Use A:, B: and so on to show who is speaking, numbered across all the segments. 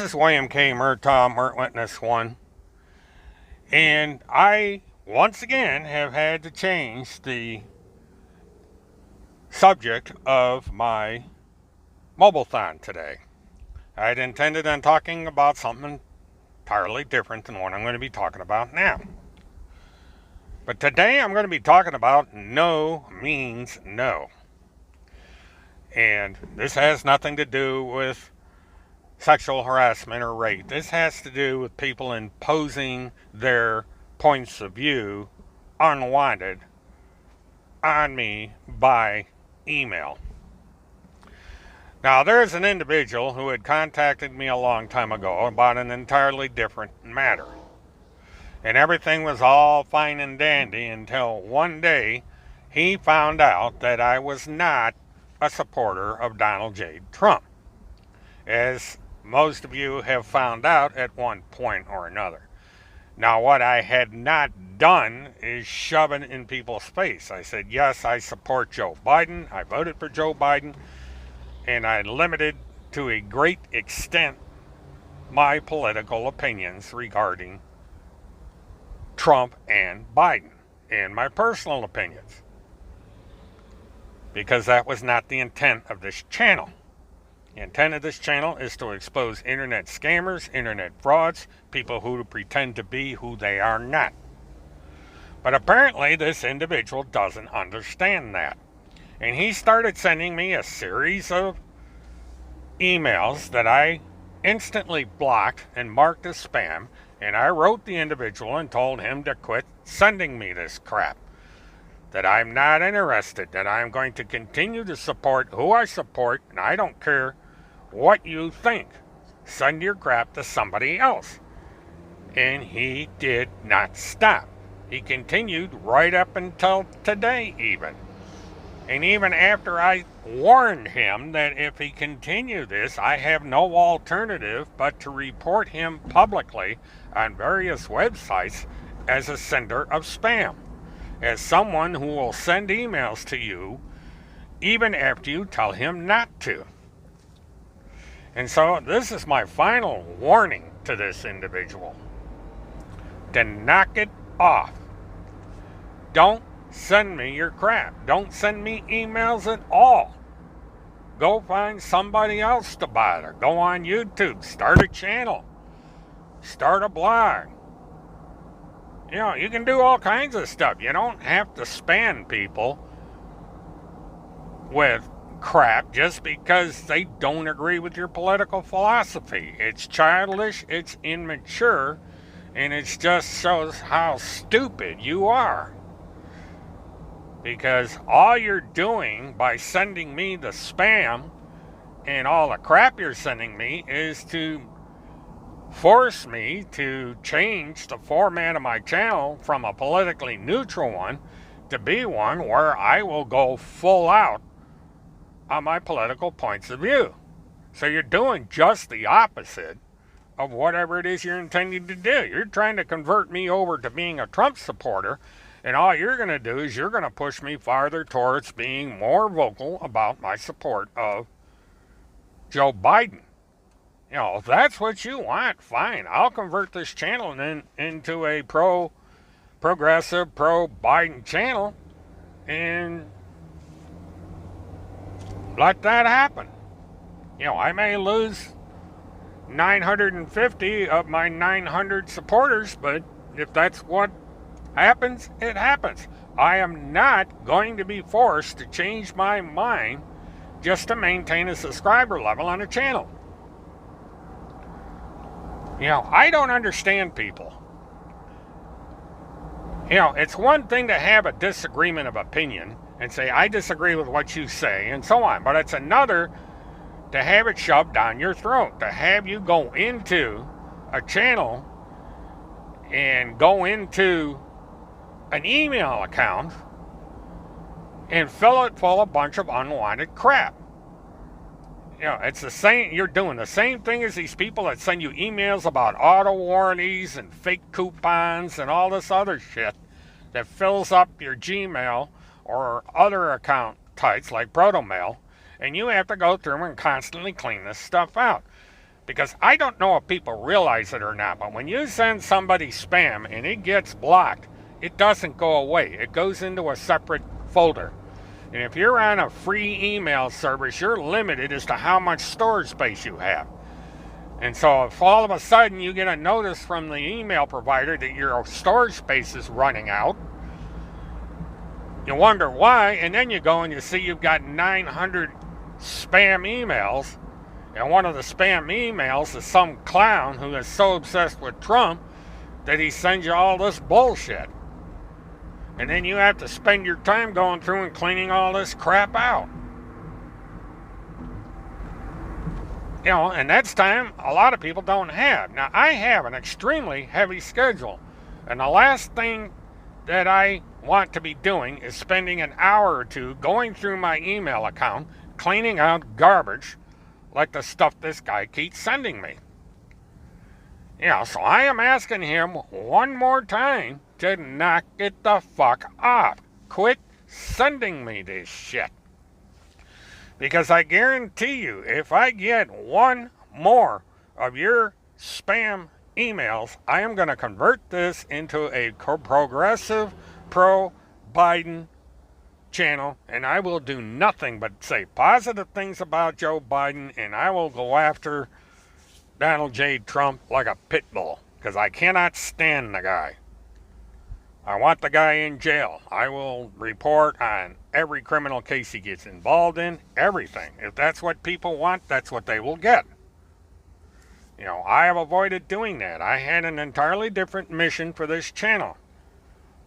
A: is William K. Murtaugh, Mert Witness 1, and I once again have had to change the subject of my Mobilethon today. I had intended on talking about something entirely different than what I'm going to be talking about now. But today I'm going to be talking about no means no. And this has nothing to do with sexual harassment or rape. This has to do with people imposing their points of view unwanted on me by email. Now, there's an individual who had contacted me a long time ago about an entirely different matter. And everything was all fine and dandy until one day he found out that I was not a supporter of Donald J. Trump, as most of you have found out at one point or another. Now, what I had not done is shove it in people's face. I said, yes, I support Joe Biden. I voted for Joe Biden. And I limited to a great extent my political opinions regarding Trump and Biden and my personal opinions, because that was not the intent of this channel. The intent of this channel is to expose internet scammers, internet frauds, people who pretend to be who they are not. But apparently this individual doesn't understand that. And he started sending me a series of emails that I instantly blocked and marked as spam. And I wrote the individual and told him to quit sending me this crap. That I'm not interested, that I'm going to continue to support who I support, and I don't care what you think. Send your crap to somebody else. And he did not stop. He continued right up until today even. And even after I warned him that if he continued this, I have no alternative but to report him publicly on various websites as a sender of spam, as someone who will send emails to you even after you tell him not to. And so this is my final warning to this individual. To knock it off. Don't send me your crap. Don't send me emails at all. Go find somebody else to bother. Go on YouTube. Start a channel. Start a blog. You know, you can do all kinds of stuff. You don't have to spam people with crap just because they don't agree with your political philosophy. It's childish, it's immature, and it just shows how stupid you are. Because all you're doing by sending me the spam and all the crap you're sending me is to force me to change the format of my channel from a politically neutral one to be one where I will go full out on my political points of view. So you're doing just the opposite of whatever it is you're intending to do. You're trying to convert me over to being a Trump supporter, and all you're going to do is you're going to push me farther towards being more vocal about my support of Joe Biden. You know, if that's what you want, fine. I'll convert this channel into a progressive, pro-Biden channel and let that happen. You know, I may lose 950 of my 900 supporters, but if that's what happens, it happens. I am not going to be forced to change my mind just to maintain a subscriber level on a channel. You know, I don't understand people. You know, it's one thing to have a disagreement of opinion and say, I disagree with what you say, and so on. But it's another to have it shoved down your throat, to have you go into a channel and go into an email account and fill it full of a bunch of unwanted crap. You know, it's the same, you're doing the same thing as these people that send you emails about auto warranties and fake coupons and all this other shit that fills up your Gmail or other account types like ProtoMail, and you have to go through and constantly clean this stuff out. Because I don't know if people realize it or not, but when you send somebody spam and it gets blocked, it doesn't go away. It goes into a separate folder. And if you're on a free email service, you're limited as to how much storage space you have. And so if all of a sudden you get a notice from the email provider that your storage space is running out, you wonder why, and then you go and you see you've got 900 spam emails, and one of the spam emails is some clown who is so obsessed with Trump that he sends you all this bullshit. And then you have to spend your time going through and cleaning all this crap out. You know, and that's time a lot of people don't have. Now, I have an extremely heavy schedule. And the last thing that I want to be doing is spending an hour or two going through my email account, cleaning out garbage like the stuff this guy keeps sending me. Yeah, so I am asking him one more time to knock it the fuck off. Quit sending me this shit. Because I guarantee you, if I get one more of your spam emails, I am going to convert this into a progressive, pro-Biden channel, and I will do nothing but say positive things about Joe Biden, and I will go after Donald J. Trump like a pit bull, because I cannot stand the guy. I want the guy in jail. I will report on every criminal case he gets involved in, everything. If that's what people want, that's what they will get. You know, I have avoided doing that. I had an entirely different mission for this channel.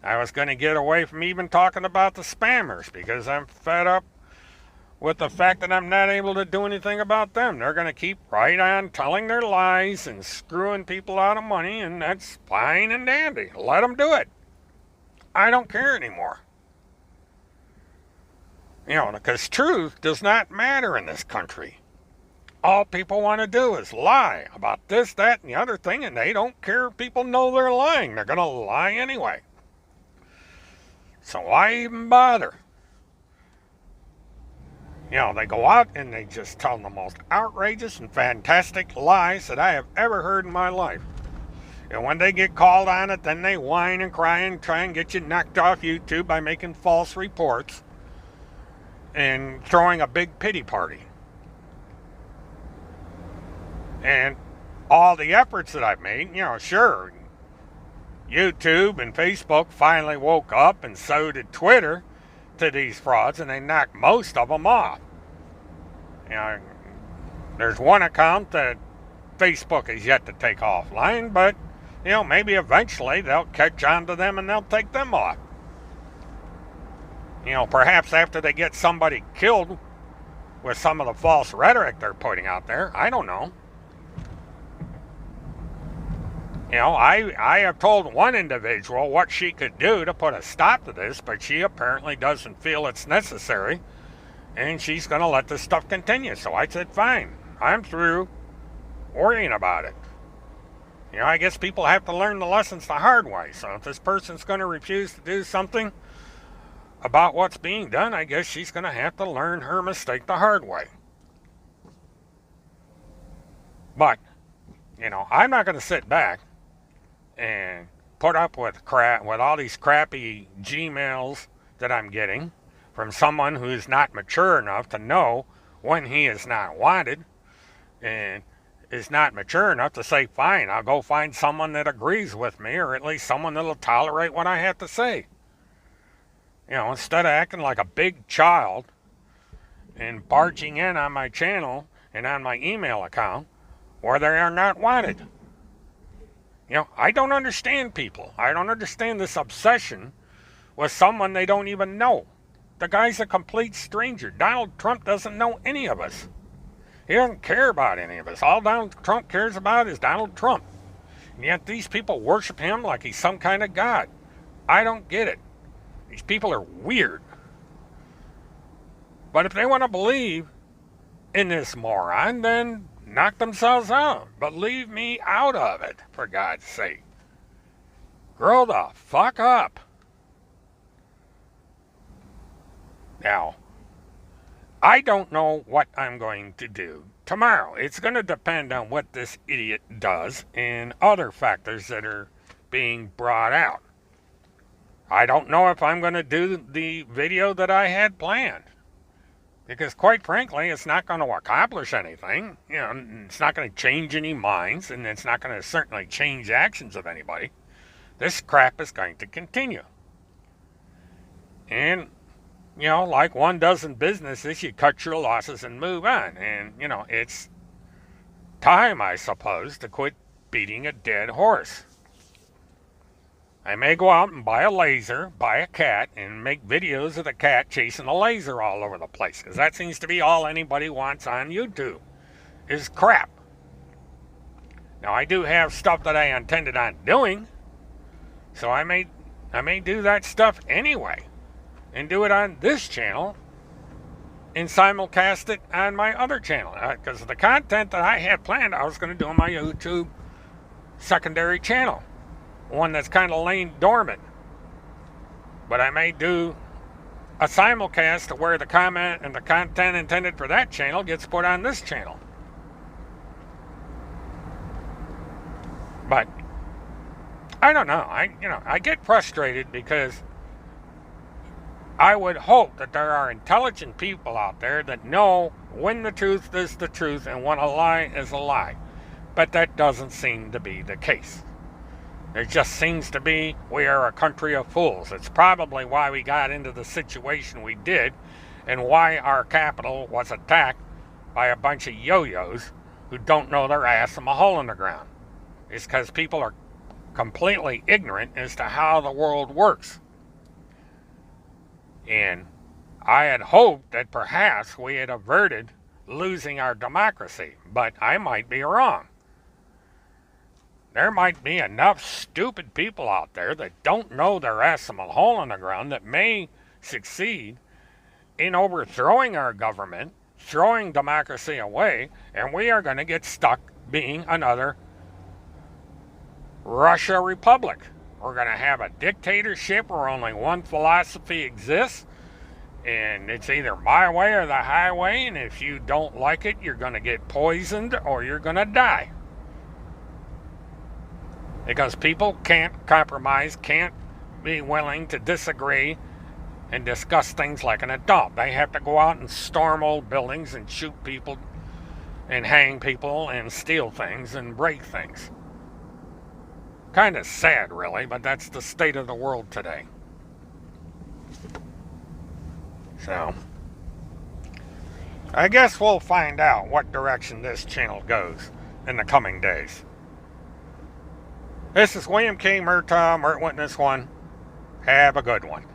A: I was going to get away from even talking about the spammers because I'm fed up with the fact that I'm not able to do anything about them. They're going to keep right on telling their lies and screwing people out of money, and that's fine and dandy. Let them do it. I don't care anymore. You know, because truth does not matter in this country. All people want to do is lie about this, that, and the other thing, and they don't care if people know they're lying. They're going to lie anyway. So why even bother? You know, they go out and they just tell the most outrageous and fantastic lies that I have ever heard in my life. And when they get called on it, then they whine and cry and try and get you knocked off YouTube by making false reports and throwing a big pity party. And all the efforts that I've made, you know, sure, YouTube and Facebook finally woke up, and so did Twitter, to these frauds, and they knocked most of them off. You know, there's one account that Facebook is yet to take offline, but, you know, maybe eventually they'll catch on to them and they'll take them off. You know, perhaps after they get somebody killed with some of the false rhetoric they're putting out there. I don't know. You know, I have told one individual what she could do to put a stop to this, but she apparently doesn't feel it's necessary, and she's going to let this stuff continue. So I said, fine, I'm through worrying about it. You know, I guess people have to learn the lessons the hard way. So if this person's going to refuse to do something about what's being done, I guess she's going to have to learn her mistake the hard way. But, you know, I'm not going to sit back and put up with crap, with all these crappy Gmails that I'm getting from someone who's not mature enough to know when he is not wanted, and is not mature enough to say, fine, I'll go find someone that agrees with me, or at least someone that'll tolerate what I have to say. You know, instead of acting like a big child and barging in on my channel and on my email account where they are not wanted. You know, I don't understand people. I don't understand this obsession with someone they don't even know. The guy's a complete stranger. Donald Trump doesn't know any of us. He doesn't care about any of us. All Donald Trump cares about is Donald Trump. And yet these people worship him like he's some kind of god. I don't get it. These people are weird. But if they want to believe in this moron, then knock themselves out. But leave me out of it, for God's sake. Grow the fuck up. Now, I don't know what I'm going to do tomorrow. It's going to depend on what this idiot does and other factors that are being brought out. I don't know if I'm going to do the video that I had planned. Because quite frankly, it's not going to accomplish anything. You know, it's not going to change any minds, and it's not going to certainly change actions of anybody. This crap is going to continue. And, you know, like one does in business, is you cut your losses and move on. And, you know, it's time, I suppose, to quit beating a dead horse. I may go out and buy a laser, buy a cat, and make videos of the cat chasing a laser all over the place. Because that seems to be all anybody wants on YouTube, is crap. Now, I do have stuff that I intended on doing, so I may do that stuff anyway, and do it on this channel, and simulcast it on my other channel. Because the content that I had planned, I was going to do on my YouTube secondary channel. One that's kind of laying dormant. But I may do a simulcast to where the comment and the content intended for that channel gets put on this channel. But I don't know. I get frustrated because I would hope that there are intelligent people out there that know when the truth is the truth and when a lie is a lie. But that doesn't seem to be the case. It just seems to be we are a country of fools. It's probably why we got into the situation we did and why our capital was attacked by a bunch of yo-yos who don't know their ass from a hole in the ground. It's because people are completely ignorant as to how the world works. And I had hoped that perhaps we had averted losing our democracy, but I might be wrong. There might be enough stupid people out there that don't know their ass from a hole in the ground that may succeed in overthrowing our government, throwing democracy away, and we are going to get stuck being another Russia Republic. We're going to have a dictatorship where only one philosophy exists, and it's either my way or the highway, and if you don't like it, you're going to get poisoned or you're going to die. Because people can't compromise, can't be willing to disagree and discuss things like an adult. They have to go out and storm old buildings and shoot people and hang people and steal things and break things. Kind of sad, really, but that's the state of the world today. So, I guess we'll find out what direction this channel goes in the coming days. This is William K. Murtaugh, Mert Witness 1. Have a good one.